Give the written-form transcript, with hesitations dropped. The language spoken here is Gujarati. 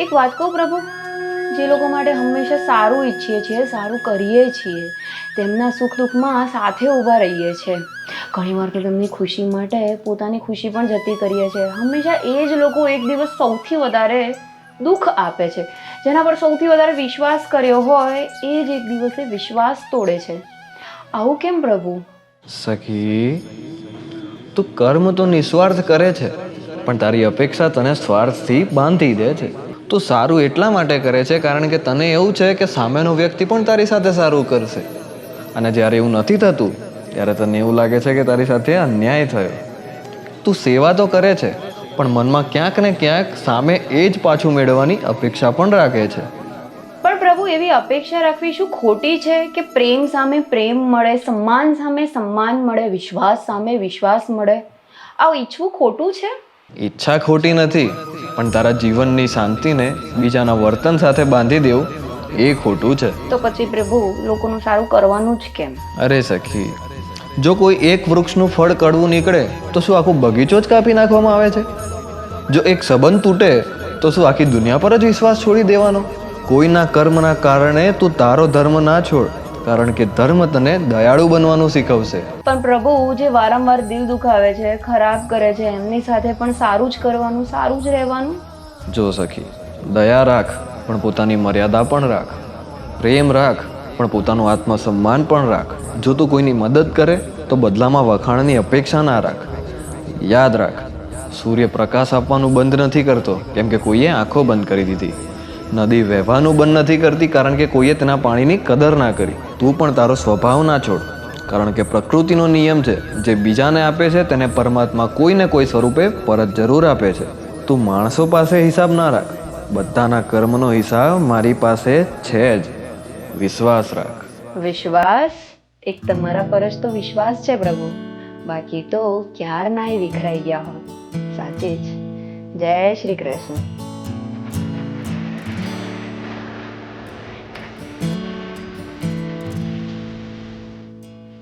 એક વાત કહું પ્રભુ, જે લોકો માટે હંમેશા સારું ઈચ્છીએ છીએ, સારું કરીએ છીએ, તેમના સુખ દુઃખમાં સાથે ઊભા રહીએ છીએ. ઘણીવાર તો તેમની ખુશી માટે પોતાની ખુશી પણ જતી કરીએ છીએ. હંમેશા એ જ લોકો એક દિવસ સૌથી વધારે દુઃખ આપે છે. જેના પર સૌથી વધારે વિશ્વાસ કર્યો હોય એ જ એક દિવસે વિશ્વાસ તોડે છે. આવું કેમ પ્રભુ? સખી, તું કર્મ તો નિસ્વાર્થ કરે છે, પણ તારી અપેક્ષા તને સ્વાર્થથી બાંધી દે છે. તું સારું એટલા માટે કરે છે કારણ કે તને એવું છે કે સામેનો વ્યક્તિ પણ તારી સાથે સારું કરશે. અને જ્યારે એવું નથી થતું ત્યારે તને એવું લાગે છે કે તારી સાથે અન્યાય થયો. તું સેવા તો કરે છે, પણ મનમાં ક્યાંક ને ક્યાંક સામે એ જ પાછું મેળવવાની અપેક્ષા પણ રાખે છે. પણ પ્રભુ, એવી અપેક્ષા રાખવી શું ખોટી છે કે પ્રેમ સામે પ્રેમ મળે, સન્માન સામે સન્માન મળે, વિશ્વાસ સામે વિશ્વાસ મળે? આવું ઈચ્છવું ખોટું છે? ઈચ્છા ખોટી નથી, પણ તારા જીવનની શાંતિને બીજાના વર્તન સાથે બાંધી દેવું એ ખોટું છે. તો પછી પ્રભુ, લોકોનું સારું કરવાનું જ કેમ? અરે સખી, જો કોઈ એક વૃક્ષનું ફળ કડવું નીકળે તો શું આખો બગીચો જ કાપી નાખવામાં આવે છે? જો એક સંબંધ તૂટે તો શું આખી દુનિયા પર જ વિશ્વાસ છોડી દેવાનો? કોઈના કર્મના કારણે તું તારો ધર્મ ના છોડ, કારણ કે ધર્મ તને દયાળુ બનવાનું શીખવશે. પણ પ્રભુ, જે વારંવાર દિલ દુખાવે છે, ખરાબ કરે છે, એમની સાથે પણ સારું જ કરવાનું, સારું જ રહેવાનું. જો સખી, દયા રાખ પણ પોતાની મર્યાદા પણ રાખ. પ્રેમ રાખ પણ પોતાનું આત્મસન્માન પણ રાખ. જો તું કોઈની મદદ કરે તો બદલામાં વખાણની અપેક્ષા ના રાખ. યાદ રાખ, સૂર્ય પ્રકાશ આપવાનું બંધ નથી કરતો કેમ કે કોઈએ આંખો બંધ કરી દીધી. નદી વહેવાનું બંધ નથી કરતી કારણ કે કોઈએ તેના પાણીની કદર ના કરી. તું પણ તારો સ્વભાવ ના છોડ, કારણ કે પ્રકૃતિનો નિયમ છે, જે બીજાને આપે છે તેને પરમાત્મા કોઈને કોઈ સ્વરૂપે પરત જરૂર આપે છે. તું માણસો પાસે હિસાબ ના રાખ, બધાના કર્મનો હિસાબ મારી પાસે છે જ. વિશ્વાસ રાખ. વિશ્વાસ? એક તમારા પર જ તો વિશ્વાસ છે પ્રભુ, બાકી તો ક્યારનાય વિખરાઈ ગયા હોત. સાચે જ. જય શ્રી કૃષ્ણ.